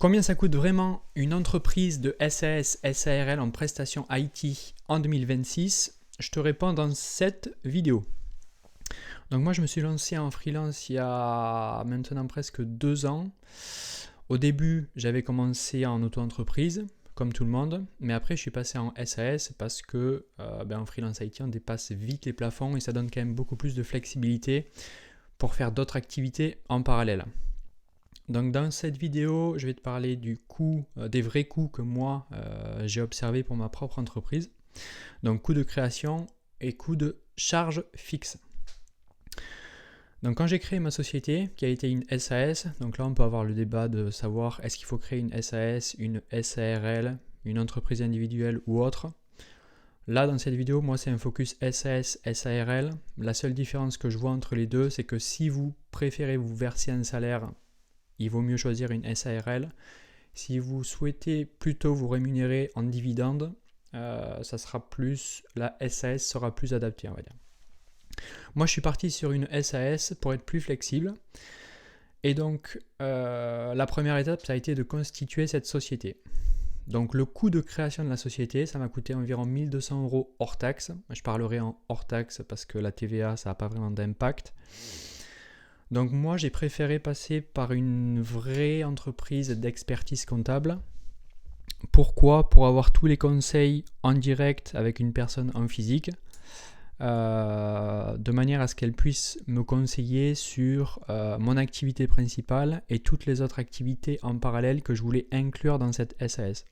Combien ça coûte vraiment une entreprise de SAS, SARL en prestations IT en 2026? Je te réponds dans cette vidéo. Donc moi je me suis lancé en freelance il y a maintenant presque 2 ans. Au début j'avais commencé en auto-entreprise comme tout le monde, mais après je suis passé en SAS parce que en freelance IT on dépasse vite les plafonds et ça donne quand même beaucoup plus de flexibilité pour faire d'autres activités en parallèle. Donc dans cette vidéo, je vais te parler du coût, des vrais coûts que moi j'ai observé pour ma propre entreprise. Donc coût de création et coût de charge fixe. Donc quand j'ai créé ma société, qui a été une SAS, donc là on peut avoir le débat de savoir est-ce qu'il faut créer une SAS, une SARL, une entreprise individuelle ou autre. Là dans cette vidéo, moi c'est un focus SAS, SARL. La seule différence que je vois entre les deux, c'est que si vous préférez vous verser un salaire, il vaut mieux choisir une SARL. Si vous souhaitez plutôt vous rémunérer en dividendes, la SAS sera plus adaptée, on va dire. Moi, je suis parti sur une SAS pour être plus flexible. Et donc, la première étape, ça a été de constituer cette société. Donc, le coût de création de la société, ça m'a coûté environ 1 200 € hors taxe. Je parlerai en hors taxe parce que la TVA, ça n'a pas vraiment d'impact. Donc moi, j'ai préféré passer par une vraie entreprise d'expertise comptable. Pourquoi ? Pour avoir tous les conseils en direct avec une personne en physique, de manière à ce qu'elle puisse me conseiller sur mon activité principale et toutes les autres activités en parallèle que je voulais inclure dans cette SAS.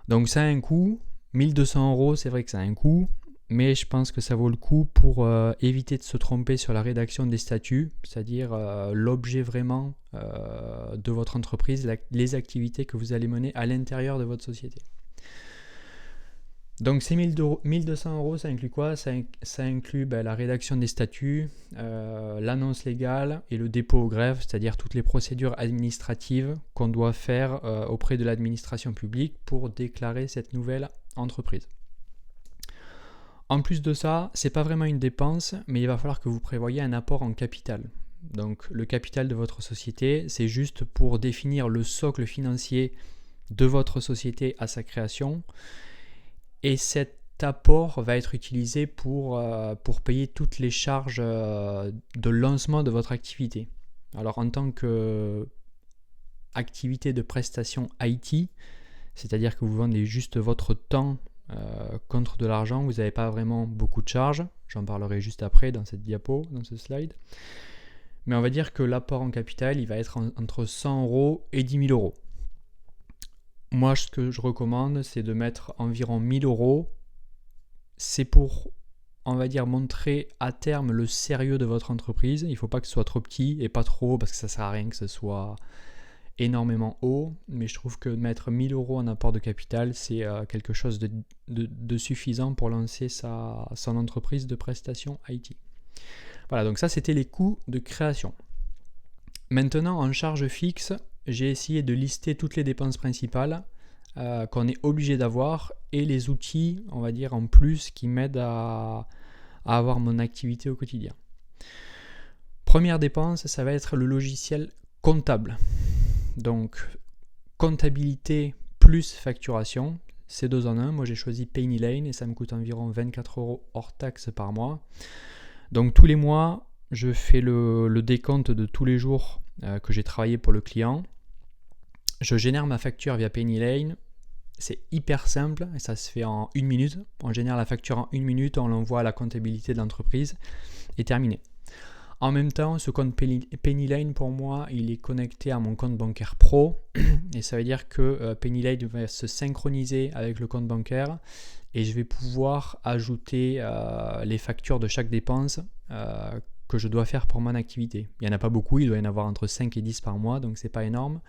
Donc ça a un coût, 1 200 €, c'est vrai que ça a un coût. Mais je pense que ça vaut le coup pour éviter de se tromper sur la rédaction des statuts, c'est-à-dire l'objet vraiment de votre entreprise, les activités que vous allez mener à l'intérieur de votre société. Donc ces 1 200 €, ça inclut quoi ? Ça inclut la rédaction des statuts, l'annonce légale et le dépôt au greffe, c'est-à-dire toutes les procédures administratives qu'on doit faire auprès de l'administration publique pour déclarer cette nouvelle entreprise. En plus de ça, c'est pas vraiment une dépense, mais il va falloir que vous prévoyiez un apport en capital. Donc le capital de votre société, c'est juste pour définir le socle financier de votre société à sa création. Et cet apport va être utilisé pour payer toutes les charges de lancement de votre activité. Alors en tant qu'activité de prestation IT, c'est-à-dire que vous vendez juste votre temps contre de l'argent, vous n'avez pas vraiment beaucoup de charges. J'en parlerai juste après dans cette diapo, dans ce slide. Mais on va dire que l'apport en capital, il va être entre 100 € et 10 000 €. Moi, ce que je recommande, c'est de mettre environ 1 000 €. C'est pour, on va dire, montrer à terme le sérieux de votre entreprise. Il ne faut pas que ce soit trop petit et pas trop haut parce que ça ne sert à rien que ce soit énormément haut, mais je trouve que mettre 1 000 € en apport de capital, c'est quelque chose de suffisant pour lancer son entreprise de prestation IT. Voilà, donc ça c'était les coûts de création. Maintenant, en charge fixe, j'ai essayé de lister toutes les dépenses principales qu'on est obligé d'avoir et les outils, on va dire, en plus qui m'aident à avoir mon activité au quotidien. Première dépense, ça va être le logiciel comptable. Donc, comptabilité plus facturation, c'est 2 en 1. Moi, j'ai choisi PayMeLane et ça me coûte environ 24 € hors taxe par mois. Donc, tous les mois, je fais le décompte de tous les jours que j'ai travaillé pour le client. Je génère ma facture via PayMeLane. C'est hyper simple et ça se fait en 1 minute. On génère la facture en 1 minute, on l'envoie à la comptabilité de l'entreprise et terminé. En même temps, ce compte PayMeLane, pour moi, il est connecté à mon compte bancaire pro. Et ça veut dire que PayMeLane va se synchroniser avec le compte bancaire et je vais pouvoir ajouter les factures de chaque dépense que je dois faire pour mon activité. Il n'y en a pas beaucoup, il doit y en avoir entre 5 et 10 par mois, donc c'est pas énorme.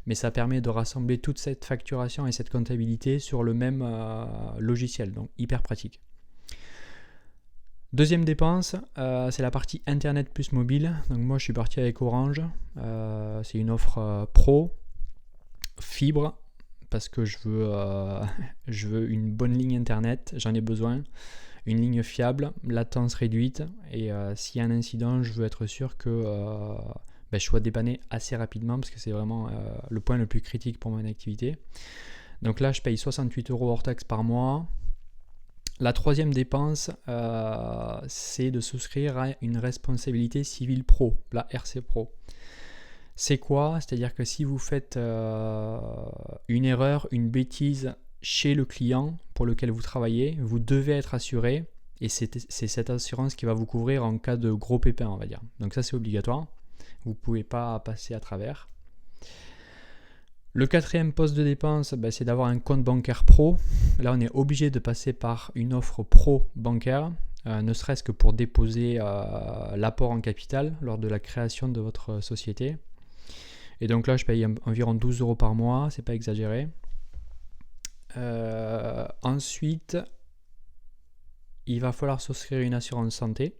Mais ça permet de rassembler toute cette facturation et cette comptabilité sur le même logiciel, donc hyper pratique. Deuxième dépense, c'est la partie Internet plus mobile. Donc moi je suis parti avec Orange. C'est une offre pro, fibre, parce que je veux une bonne ligne Internet, j'en ai besoin. Une ligne fiable, latence réduite, et s'il y a un incident, je veux être sûr que je sois dépanné assez rapidement parce que c'est vraiment le point le plus critique pour mon activité. Donc là, je paye 68 € hors taxe par mois. La troisième dépense, c'est de souscrire à une responsabilité civile pro, la RC Pro. C'est quoi? C'est-à-dire que si vous faites une erreur, une bêtise chez le client pour lequel vous travaillez, vous devez être assuré et c'est cette assurance qui va vous couvrir en cas de gros pépins, on va dire. Donc ça, c'est obligatoire. Vous ne pouvez pas passer à travers. Le quatrième poste de dépense, c'est d'avoir un compte bancaire pro. Là, on est obligé de passer par une offre pro bancaire, ne serait-ce que pour déposer l'apport en capital lors de la création de votre société. Et donc là, je paye environ 12 € par mois, c'est pas exagéré. Ensuite, il va falloir souscrire une assurance santé,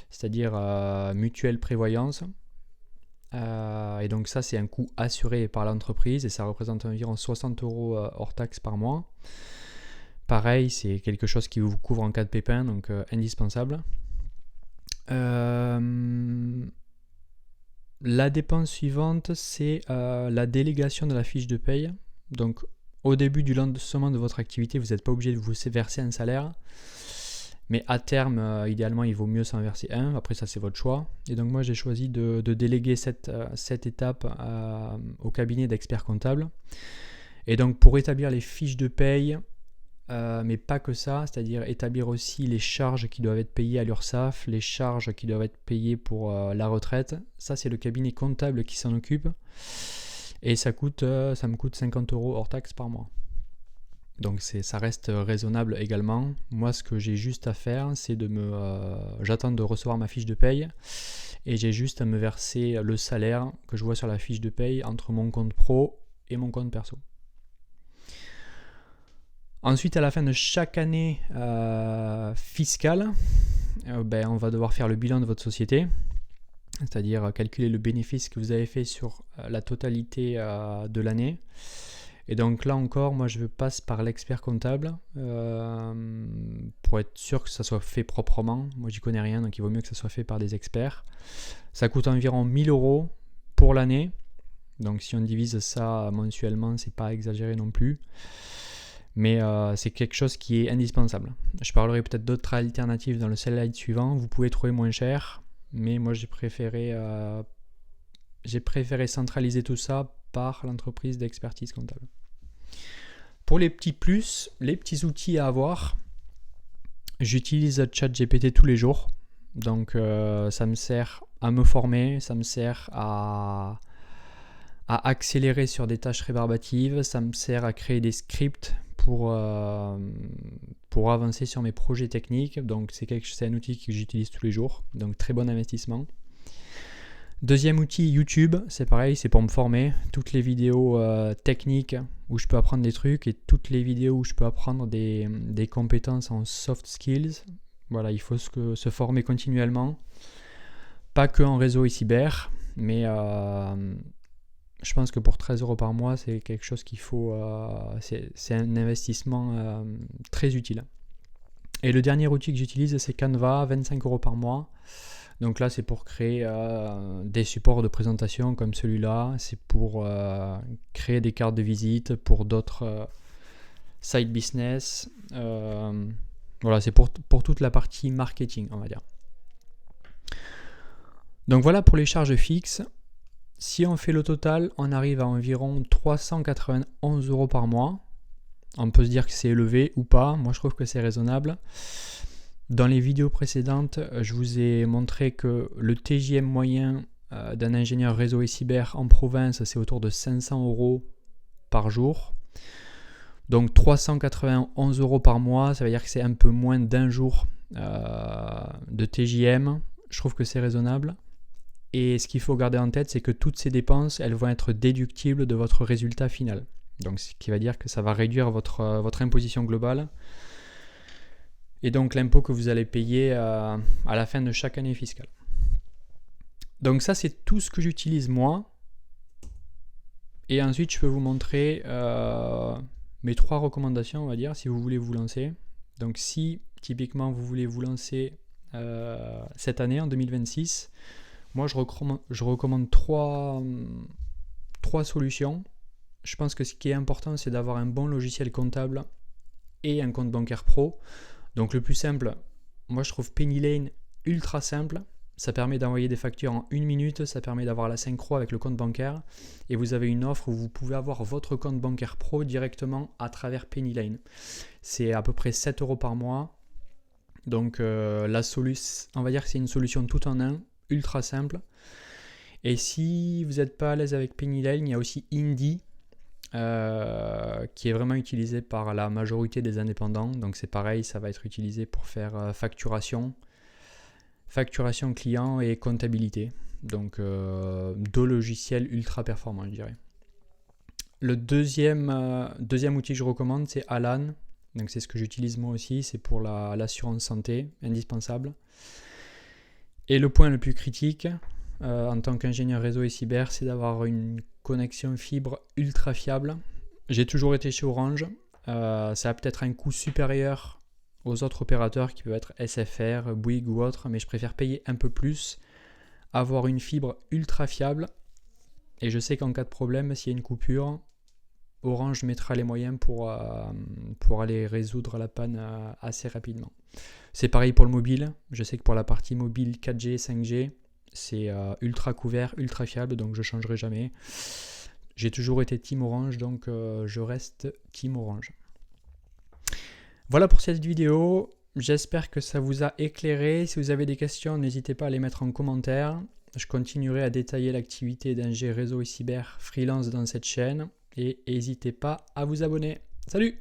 c'est-à-dire mutuelle prévoyance. Et donc ça, c'est un coût assuré par l'entreprise et ça représente environ 60 € hors taxe par mois. Pareil, c'est quelque chose qui vous couvre en cas de pépin, donc indispensable. La dépense suivante, c'est la délégation de la fiche de paye. Donc au début du lancement de votre activité, vous n'êtes pas obligé de vous verser un salaire. Mais à terme, idéalement, il vaut mieux s'en verser un. Après, ça, c'est votre choix. Et donc, moi, j'ai choisi de déléguer cette étape au cabinet d'experts comptables. Et donc, pour établir les fiches de paye, mais pas que ça, c'est-à-dire établir aussi les charges qui doivent être payées à l'URSSAF, les charges qui doivent être payées pour la retraite. Ça, c'est le cabinet comptable qui s'en occupe. Et ça me coûte 50 € hors taxe par mois. Donc ça reste raisonnable également. Moi, ce que j'ai juste à faire, c'est j'attends de recevoir ma fiche de paye et j'ai juste à me verser le salaire que je vois sur la fiche de paye entre mon compte pro et mon compte perso. Ensuite, à la fin de chaque année fiscale, on va devoir faire le bilan de votre société, c'est-à-dire calculer le bénéfice que vous avez fait sur la totalité de l'année. Et donc là encore, moi je passe par l'expert comptable pour être sûr que ça soit fait proprement. Moi j'y connais rien, donc il vaut mieux que ça soit fait par des experts. Ça coûte environ 1000 € pour l'année. Donc si on divise ça mensuellement, c'est pas exagéré non plus. Mais c'est quelque chose qui est indispensable. Je parlerai peut-être d'autres alternatives dans le slide suivant. Vous pouvez trouver moins cher, mais moi j'ai préféré centraliser tout ça par l'entreprise d'expertise comptable. Pour les petits plus, les petits outils à avoir, j'utilise ChatGPT tous les jours. Donc ça me sert à me former, ça me sert à accélérer sur des tâches rébarbatives, ça me sert à créer des scripts pour avancer sur mes projets techniques. Donc c'est un outil que j'utilise tous les jours, donc très bon investissement. Deuxième outil, YouTube, c'est pareil, c'est pour me former. Toutes les vidéos techniques où je peux apprendre des trucs et toutes les vidéos où je peux apprendre des compétences en soft skills. Voilà, il faut se former continuellement. Pas que en réseau et cyber, mais je pense que pour 13 € par mois, c'est quelque chose qu'il faut. C'est un investissement très utile. Et le dernier outil que j'utilise, c'est Canva, 25 € par mois. Donc là, c'est pour créer des supports de présentation comme celui-là. C'est pour créer des cartes de visite pour d'autres side business. Voilà, c'est pour toute la partie marketing, on va dire. Donc voilà pour les charges fixes. Si on fait le total, on arrive à environ 391 € par mois. On peut se dire que c'est élevé ou pas. Moi, je trouve que c'est raisonnable. Dans les vidéos précédentes, je vous ai montré que le TJM moyen d'un ingénieur réseau et cyber en province, c'est autour de 500 € par jour. Donc 391 € par mois, ça veut dire que c'est un peu moins d'un jour de TJM. Je trouve que c'est raisonnable. Et ce qu'il faut garder en tête, c'est que toutes ces dépenses, elles vont être déductibles de votre résultat final. Donc ce qui va dire que ça va réduire votre imposition globale. Et donc l'impôt que vous allez payer à la fin de chaque année fiscale. Donc ça, c'est tout ce que j'utilise moi. Et ensuite, je peux vous montrer mes 3 recommandations, on va dire, si vous voulez vous lancer. Donc si typiquement vous voulez vous lancer cette année, en 2026, Moi, je recommande trois solutions. Je pense que ce qui est important, c'est d'avoir un bon logiciel comptable et un compte bancaire pro. Donc le plus simple, moi je trouve PennyLane ultra simple. Ça permet d'envoyer des factures en 1 minute, ça permet d'avoir la synchro avec le compte bancaire. Et vous avez une offre où vous pouvez avoir votre compte bancaire pro directement à travers PennyLane. C'est à peu près 7 € par mois. Donc on va dire que c'est une solution tout en un, ultra simple. Et si vous n'êtes pas à l'aise avec PennyLane, il y a aussi Indy, qui est vraiment utilisé par la majorité des indépendants. Donc c'est pareil, ça va être utilisé pour faire facturation client et comptabilité. Donc deux logiciels ultra performants, je dirais. Le deuxième outil que je recommande, c'est Alan. Donc c'est ce que j'utilise moi aussi, c'est pour l'assurance santé, indispensable. Et le point le plus critique, en tant qu'ingénieur réseau et cyber, c'est d'avoir une connexion fibre ultra fiable. J'ai toujours été chez Orange. Ça a peut-être un coût supérieur aux autres opérateurs qui peuvent être SFR, Bouygues ou autres, mais je préfère payer un peu plus, avoir une fibre ultra fiable. Et je sais qu'en cas de problème, s'il y a une coupure, Orange mettra les moyens pour aller résoudre la panne assez rapidement. C'est pareil pour le mobile. Je sais que pour la partie mobile 4G, 5G, c'est ultra couvert, ultra fiable, donc je ne changerai jamais. J'ai toujours été Team Orange, donc je reste Team Orange. Voilà pour cette vidéo. J'espère que ça vous a éclairé. Si vous avez des questions, n'hésitez pas à les mettre en commentaire. Je continuerai à détailler l'activité d'ingé réseau et cyber freelance dans cette chaîne. Et n'hésitez pas à vous abonner. Salut!